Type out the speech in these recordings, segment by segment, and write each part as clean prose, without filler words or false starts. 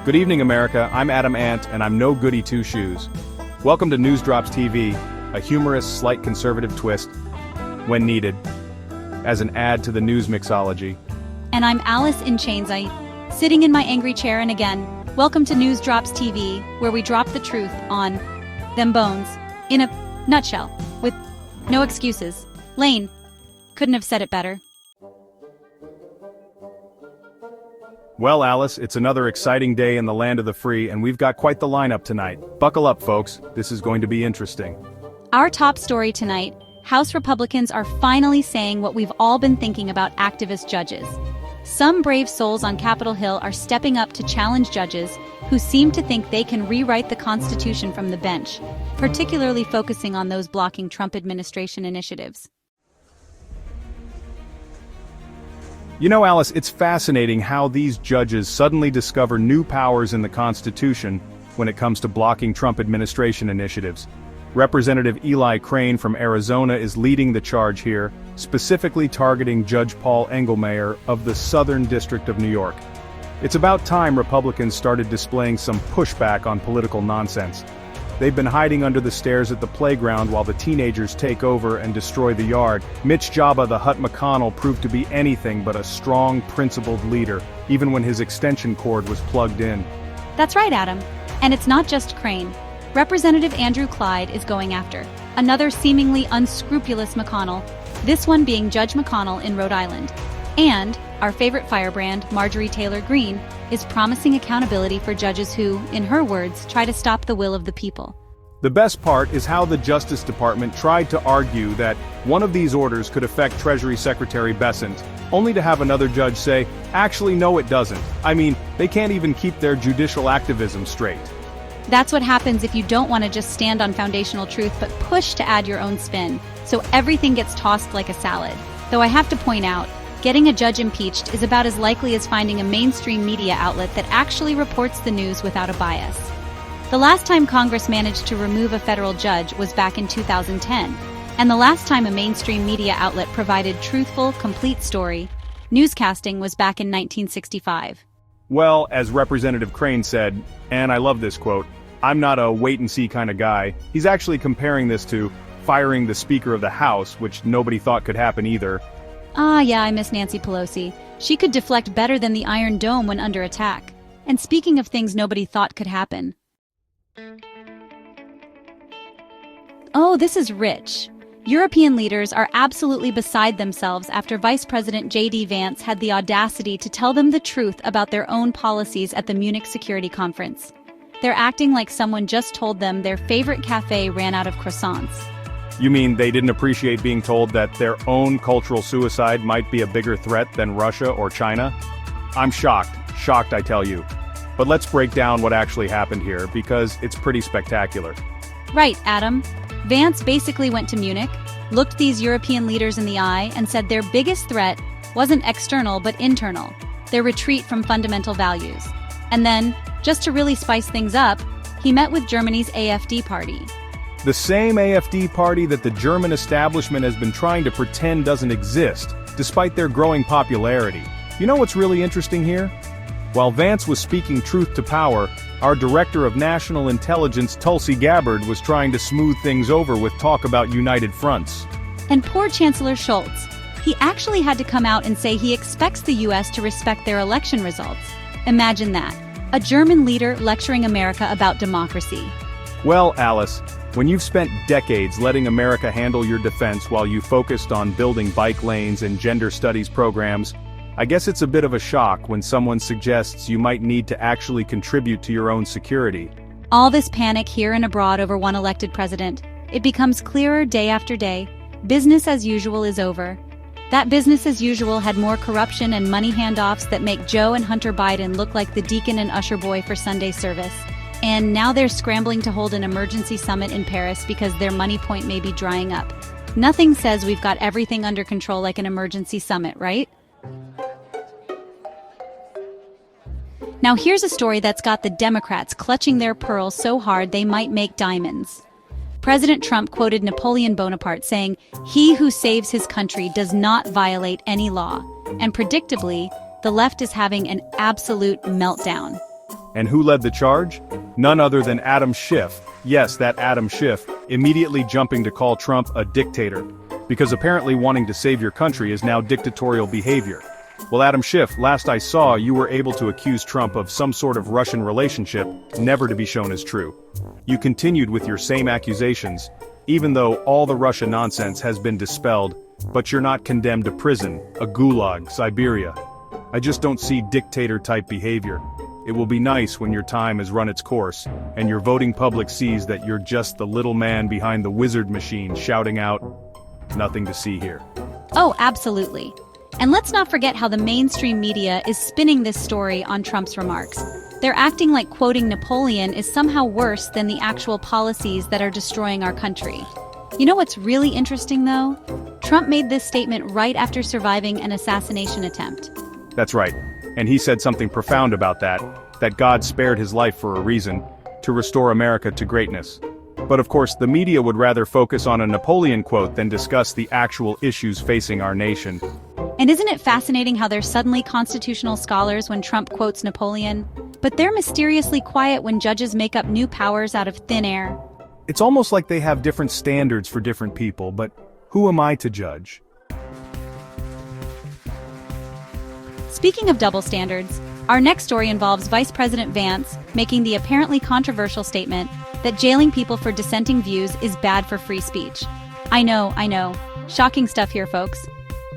Good evening, America. I'm Adam Ant, and I'm no goody two-shoes. Welcome to Newsdrops TV, a humorous, slight conservative twist, when needed, as an add to the news mixology. And I'm Alice Inchains, sitting in my angry chair, and again, welcome to Newsdrops TV, where we drop the truth on them bones, in a nutshell, with no excuses. Lane couldn't have said it better. Well, Alice, it's another exciting day in the land of the free, and we've got quite the lineup tonight. Buckle up, folks. This is going to be interesting. Our top story tonight, House Republicans are finally saying what we've all been thinking about activist judges. Some brave souls on Capitol Hill are stepping up to challenge judges who seem to think they can rewrite the Constitution from the bench, particularly focusing on those blocking Trump administration initiatives. You know, Alice, it's fascinating how these judges suddenly discover new powers in the Constitution when it comes to blocking Trump administration initiatives. Representative Eli Crane from Arizona is leading the charge here, specifically targeting Judge Paul Engelmayer of the Southern District of New York. It's about time Republicans started displaying some pushback on political nonsense. They've been hiding under the stairs at the playground while the teenagers take over and destroy the yard. Mitch Jabba the Hutt McConnell proved to be anything but a strong, principled leader, even when his extension cord was plugged in. That's right, Adam. And it's not just Crane. Representative Andrew Clyde is going after another seemingly unscrupulous McConnell, this one being Judge McConnell in Rhode Island. And our favorite firebrand, Marjorie Taylor Greene, is promising accountability for judges who, in her words, try to stop the will of the people. The best part is how the Justice Department tried to argue that one of these orders could affect Treasury Secretary Bessent, only to have another judge say, actually no it doesn't. I mean, they can't even keep their judicial activism straight. That's what happens if you don't want to just stand on foundational truth but push to add your own spin, so everything gets tossed like a salad. Though I have to point out, getting a judge impeached is about as likely as finding a mainstream media outlet that actually reports the news without a bias. The last time Congress managed to remove a federal judge was back in 2010, and the last time a mainstream media outlet provided truthful, complete story, newscasting, was back in 1965. Well, as Representative Crane said, and I love this quote, "I'm not a wait-and-see kind of guy." He's actually comparing this to firing the Speaker of the House, which nobody thought could happen either. Yeah, I miss Nancy Pelosi. She could deflect better than the Iron Dome when under attack. And speaking of things nobody thought could happen. Oh, this is rich. European leaders are absolutely beside themselves after Vice President J.D. Vance had the audacity to tell them the truth about their own policies at the Munich Security Conference. They're acting like someone just told them their favorite cafe ran out of croissants. You mean they didn't appreciate being told that their own cultural suicide might be a bigger threat than Russia or China? I'm shocked I tell you. But let's break down what actually happened here, because it's pretty spectacular. Right, Adam. Vance basically went to Munich, looked these European leaders in the eye, and said their biggest threat wasn't external but internal, their retreat from fundamental values. And then, just to really spice things up, he met with Germany's AfD party. The same AfD party that the German establishment has been trying to pretend doesn't exist, despite their growing popularity. You know what's really interesting here? While Vance was speaking truth to power, our Director of National Intelligence, Tulsi Gabbard, was trying to smooth things over with talk about united fronts. And poor Chancellor Scholz. He actually had to come out and say he expects the US to respect their election results. Imagine that. A German leader lecturing America about democracy. Well, Alice, when you've spent decades letting America handle your defense while you focused on building bike lanes and gender studies programs, I guess it's a bit of a shock when someone suggests you might need to actually contribute to your own security. All this panic here and abroad over one elected president. It becomes clearer day after day. Business as usual is over. That business as usual had more corruption and money handoffs that make Joe and Hunter Biden look like the deacon and usher boy for Sunday service. And now they're scrambling to hold an emergency summit in Paris because their money point may be drying up. Nothing says we've got everything under control like an emergency summit, right? Now here's a story that's got the Democrats clutching their pearls so hard they might make diamonds. President Trump quoted Napoleon Bonaparte saying, "He who saves his country does not violate any law." And predictably, the left is having an absolute meltdown. And who led the charge? None other than Adam Schiff. Yes, that Adam Schiff, immediately jumping to call Trump a dictator. Because apparently wanting to save your country is now dictatorial behavior. Well, Adam Schiff, last I saw, you were able to accuse Trump of some sort of Russian relationship, never to be shown as true. You continued with your same accusations, even though all the Russia nonsense has been dispelled, but you're not condemned to prison, a gulag, Siberia. I just don't see dictator-type behavior. It will be nice when your time has run its course, and your voting public sees that you're just the little man behind the wizard machine shouting out, "Nothing to see here." Oh, absolutely. And let's not forget how the mainstream media is spinning this story on Trump's remarks. They're acting like quoting Napoleon is somehow worse than the actual policies that are destroying our country. You know what's really interesting, though? Trump made this statement right after surviving an assassination attempt. That's right. And he said something profound about that God spared his life for a reason, to restore America to greatness. But of course, the media would rather focus on a Napoleon quote than discuss the actual issues facing our nation. And isn't it fascinating how they're suddenly constitutional scholars when Trump quotes Napoleon? But they're mysteriously quiet when judges make up new powers out of thin air. It's almost like they have different standards for different people, but who am I to judge? Speaking of double standards, our next story involves Vice President Vance making the apparently controversial statement that jailing people for dissenting views is bad for free speech. I know. Shocking stuff here, folks.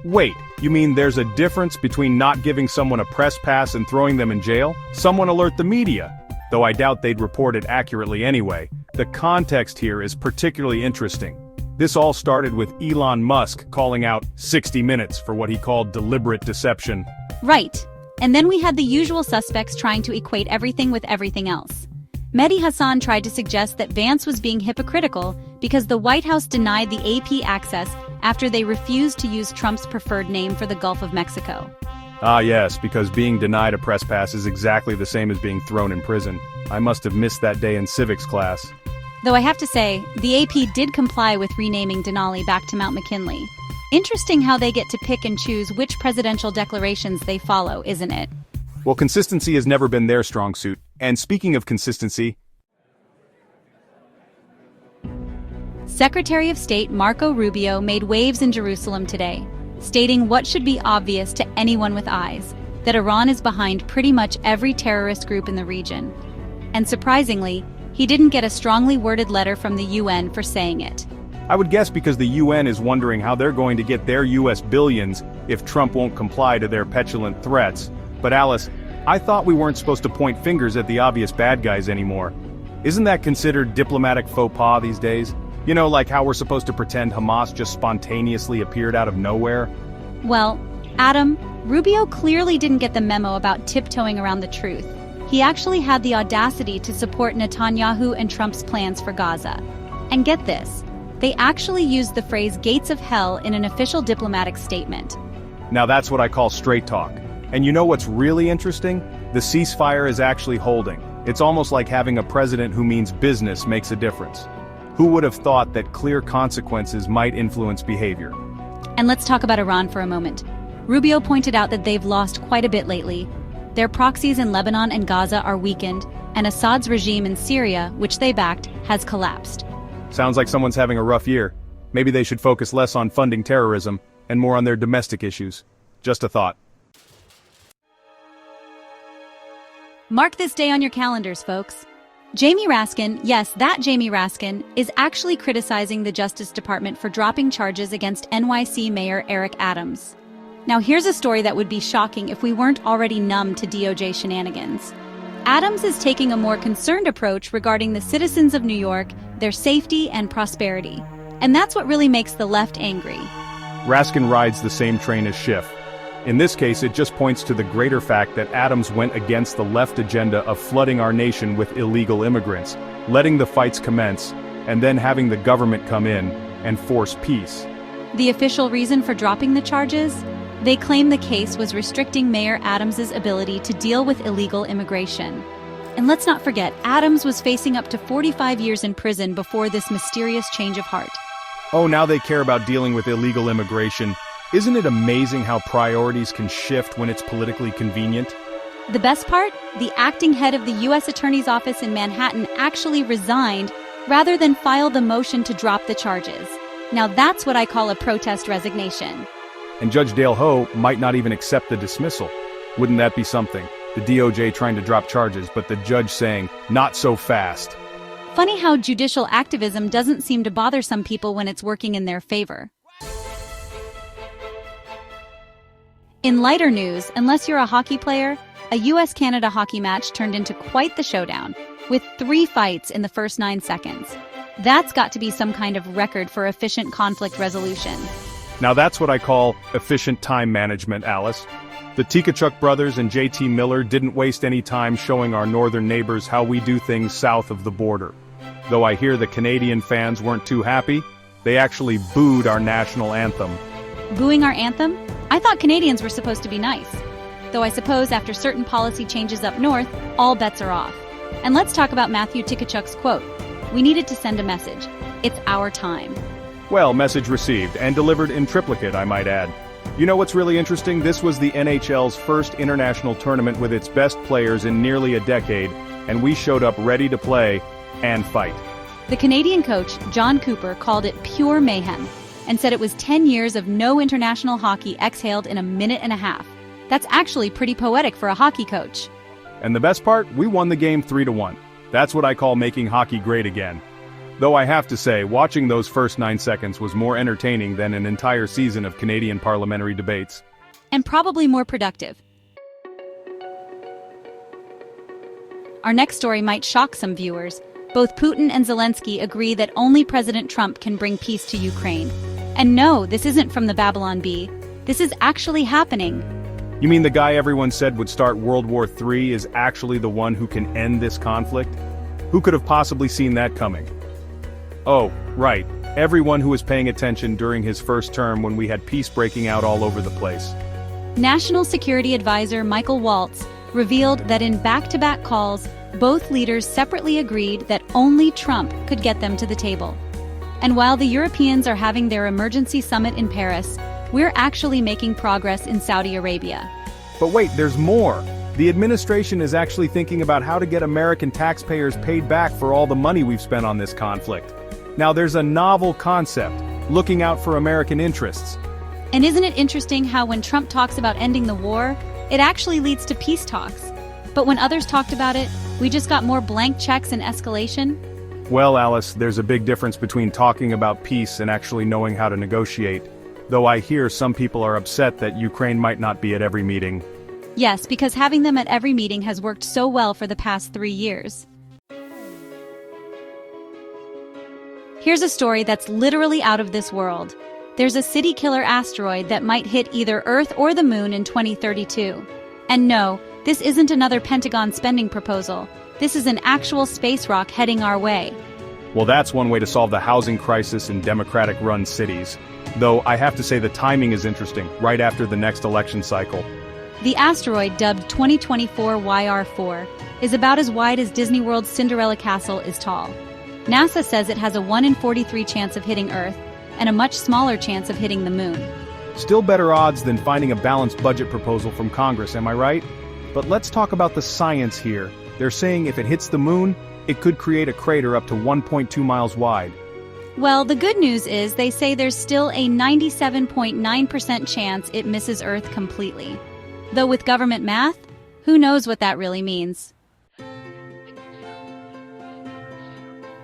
Wait, you mean there's a difference between not giving someone a press pass and throwing them in jail? Someone alert the media. Though I doubt they'd report it accurately anyway. The context here is particularly interesting. This all started with Elon Musk calling out 60 Minutes for what he called deliberate deception. Right. And then we had the usual suspects trying to equate everything with everything else. Mehdi Hassan tried to suggest that Vance was being hypocritical because the White House denied the AP access after they refused to use Trump's preferred name for the Gulf of Mexico. Ah yes, because being denied a press pass is exactly the same as being thrown in prison. I must have missed that day in civics class. Though I have to say, the AP did comply with renaming Denali back to Mount McKinley. Interesting how they get to pick and choose which presidential declarations they follow, isn't it? Well, consistency has never been their strong suit. And speaking of consistency, Secretary of State Marco Rubio made waves in Jerusalem today, stating what should be obvious to anyone with eyes, that Iran is behind pretty much every terrorist group in the region. And surprisingly, he didn't get a strongly worded letter from the UN for saying it. I would guess because the UN is wondering how they're going to get their US billions if Trump won't comply to their petulant threats. But Alice, I thought we weren't supposed to point fingers at the obvious bad guys anymore. Isn't that considered diplomatic faux pas these days? You know, like how we're supposed to pretend Hamas just spontaneously appeared out of nowhere? Well, Adam, Rubio clearly didn't get the memo about tiptoeing around the truth. He actually had the audacity to support Netanyahu and Trump's plans for Gaza. And get this, they actually used the phrase gates of hell in an official diplomatic statement. Now that's what I call straight talk. And you know what's really interesting? The ceasefire is actually holding. It's almost like having a president who means business makes a difference. Who would have thought that clear consequences might influence behavior? And let's talk about Iran for a moment. Rubio pointed out that they've lost quite a bit lately. Their proxies in Lebanon and Gaza are weakened, and Assad's regime in Syria, which they backed, has collapsed. Sounds like someone's having a rough year. Maybe they should focus less on funding terrorism and more on their domestic issues. Just a thought. Mark this day on your calendars, folks. Jamie Raskin, yes, that Jamie Raskin, is actually criticizing the Justice Department for dropping charges against NYC Mayor Eric Adams. Now here's a story that would be shocking if we weren't already numb to DOJ shenanigans. Adams is taking a more concerned approach regarding the citizens of New York, their safety and prosperity. And that's what really makes the left angry. Raskin rides the same train as Schiff. In this case, it just points to the greater fact that Adams went against the left agenda of flooding our nation with illegal immigrants, letting the fights commence, and then having the government come in and force peace. The official reason for dropping the charges? They claim the case was restricting Mayor Adams's ability to deal with illegal immigration. And let's not forget, Adams was facing up to 45 years in prison before this mysterious change of heart. Oh, now they care about dealing with illegal immigration. Isn't it amazing how priorities can shift when it's politically convenient? The best part? The acting head of the U.S. Attorney's Office in Manhattan actually resigned rather than file the motion to drop the charges. Now that's what I call a protest resignation. And Judge Dale Ho might not even accept the dismissal. Wouldn't that be something? The DOJ trying to drop charges, but the judge saying, not so fast. Funny how judicial activism doesn't seem to bother some people when it's working in their favor. In lighter news, unless you're a hockey player, a US-Canada hockey match turned into quite the showdown, with 3 fights in the first 9 seconds. That's got to be some kind of record for efficient conflict resolution. Now that's what I call efficient time management, Alice. The Tkachuk brothers and JT Miller didn't waste any time showing our northern neighbors how we do things south of the border. Though I hear the Canadian fans weren't too happy, they actually booed our national anthem. Booing our anthem? I thought Canadians were supposed to be nice. Though I suppose after certain policy changes up north, all bets are off. And let's talk about Matthew Tkachuk's quote. We needed to send a message. It's our time. Well, message received, and delivered in triplicate, I might add. You know what's really interesting? This was the NHL's first international tournament with its best players in nearly a decade, and we showed up ready to play and fight. The Canadian coach, John Cooper, called it pure mayhem, and said it was 10 years of no international hockey exhaled in a minute and a half. That's actually pretty poetic for a hockey coach. And the best part? We won the game 3-1. That's what I call making hockey great again. Though I have to say, watching those first 9 seconds was more entertaining than an entire season of Canadian parliamentary debates. And probably more productive. Our next story might shock some viewers. Both Putin and Zelensky agree that only President Trump can bring peace to Ukraine. And no, this isn't from the Babylon Bee. This is actually happening. You mean the guy everyone said would start World War III is actually the one who can end this conflict? Who could have possibly seen that coming? Oh, right. Everyone who was paying attention during his first term when we had peace breaking out all over the place. National Security Advisor Michael Waltz revealed that in back-to-back calls, both leaders separately agreed that only Trump could get them to the table. And while the Europeans are having their emergency summit in Paris, we're actually making progress in Saudi Arabia. But wait, there's more. The administration is actually thinking about how to get American taxpayers paid back for all the money we've spent on this conflict. Now there's a novel concept, looking out for American interests. And isn't it interesting how when Trump talks about ending the war, it actually leads to peace talks? But when others talked about it, we just got more blank checks and escalation? Well, Alice, there's a big difference between talking about peace and actually knowing how to negotiate. Though I hear some people are upset that Ukraine might not be at every meeting. Yes, because having them at every meeting has worked so well for the past 3 years. Here's a story that's literally out of this world. There's a city-killer asteroid that might hit either Earth or the Moon in 2032. And no, this isn't another Pentagon spending proposal. This is an actual space rock heading our way. Well, that's one way to solve the housing crisis in Democratic-run cities. Though I have to say the timing is interesting, right after the next election cycle. The asteroid, dubbed 2024 YR4, is about as wide as Disney World's Cinderella Castle is tall. NASA says it has a 1 in 43 chance of hitting Earth, and a much smaller chance of hitting the Moon. Still better odds than finding a balanced budget proposal from Congress, am I right? But let's talk about the science here. They're saying if it hits the Moon, it could create a crater up to 1.2 miles wide. Well, the good news is they say there's still a 97.9% chance it misses Earth completely. Though with government math, who knows what that really means?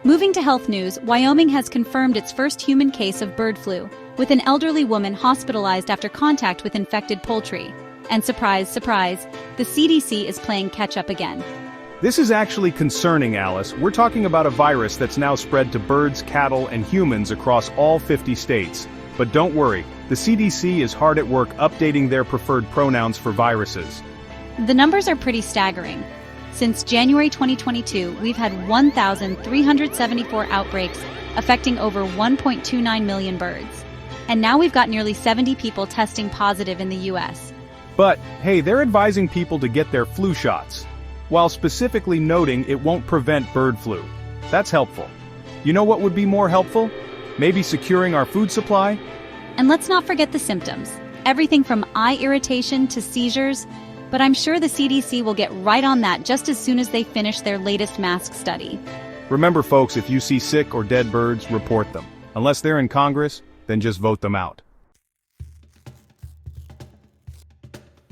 Moving to health news, Wyoming has confirmed its first human case of bird flu, with an elderly woman hospitalized after contact with infected poultry. And surprise, surprise, the CDC is playing catch-up again. This is actually concerning, Alice. We're talking about a virus that's now spread to birds, cattle, and humans across all 50 states. But don't worry, the CDC is hard at work updating their preferred pronouns for viruses. The numbers are pretty staggering. Since January 2022, we've had 1,374 outbreaks affecting over 1.29 million birds. And now we've got nearly 70 people testing positive in the US. But, hey, they're advising people to get their flu shots, while specifically noting it won't prevent bird flu. That's helpful. You know what would be more helpful? Maybe securing our food supply? And let's not forget the symptoms. Everything from eye irritation to seizures. But I'm sure the CDC will get right on that just as soon as they finish their latest mask study. Remember folks, if you see sick or dead birds, report them. Unless they're in Congress, then just vote them out.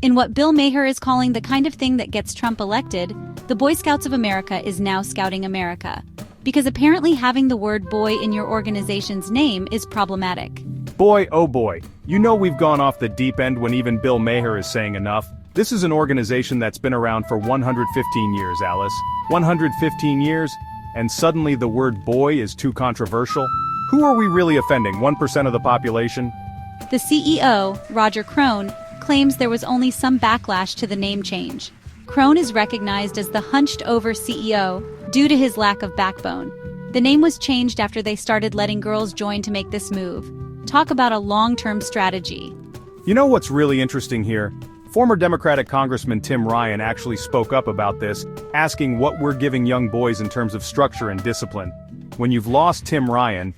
In what Bill Maher is calling the kind of thing that gets Trump elected, the Boy Scouts of America is now Scouting America. Because apparently having the word boy in your organization's name is problematic. Boy, oh boy, you know we've gone off the deep end when even Bill Maher is saying enough. This is an organization that's been around for 115 years, Alice. 115 years, and suddenly the word boy is too controversial? Who are we really offending, 1% of the population? The CEO, Roger Crone, claims there was only some backlash to the name change. Crone is recognized as the hunched-over CEO due to his lack of backbone. The name was changed after they started letting girls join to make this move. Talk about a long-term strategy. You know what's really interesting here? Former Democratic Congressman Tim Ryan actually spoke up about this, asking what we're giving young boys in terms of structure and discipline. When you've lost Tim Ryan...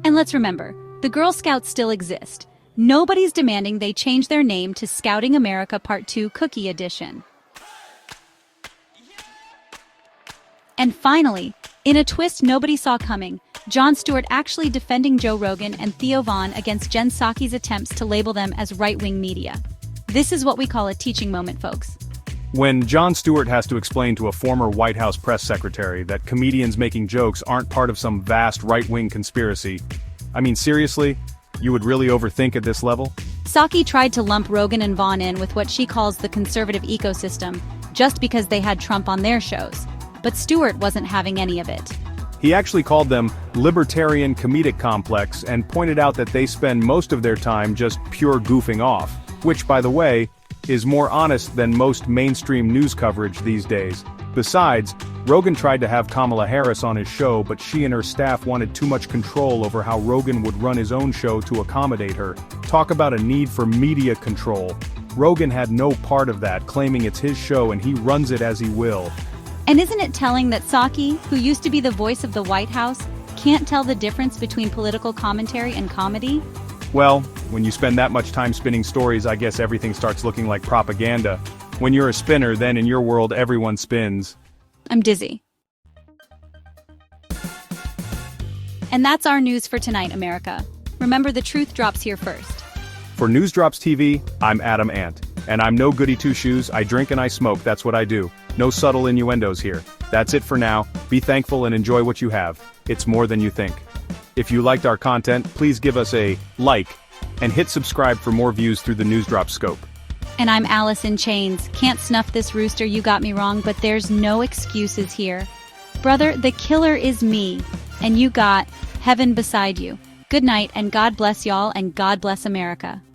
And let's remember, the Girl Scouts still exist. Nobody's demanding they change their name to Scouting America Part 2 Cookie Edition. And finally, in a twist nobody saw coming, Jon Stewart actually defending Joe Rogan and Theo Von against Jen Psaki's attempts to label them as right-wing media. This is what we call a teaching moment, folks. When Jon Stewart has to explain to a former White House press secretary that comedians making jokes aren't part of some vast right-wing conspiracy. I mean, seriously? You would really overthink at this level? Psaki tried to lump Rogan and Vaughn in with what she calls the conservative ecosystem, just because they had Trump on their shows. But Stewart wasn't having any of it. He actually called them libertarian comedic complex and pointed out that they spend most of their time just pure goofing off, which, by the way, is more honest than most mainstream news coverage these days. Besides, Rogan tried to have Kamala Harris on his show, but she and her staff wanted too much control over how Rogan would run his own show to accommodate her. Talk about a need for media control. Rogan had no part of that, claiming it's his show and he runs it as he will. And isn't it telling that Psaki, who used to be the voice of the White House, can't tell the difference between political commentary and comedy? Well, when you spend that much time spinning stories, I guess everything starts looking like propaganda. When you're a spinner, then in your world everyone spins. I'm dizzy. And that's our news for tonight, America. Remember, the truth drops here first. For Newsdrops TV, I'm Adam Ant. And I'm no goody two-shoes, I drink and I smoke, that's what I do. No subtle innuendos here. That's it for now, be thankful and enjoy what you have. It's more than you think. If you liked our content, please give us a like, and hit subscribe for more views through the Newsdrops scope. And I'm Alice Inchains. Can't snuff this rooster, you got me wrong, but there's no excuses here. Brother, the killer is me, and you got heaven beside you. Good night, and God bless y'all, and God bless America.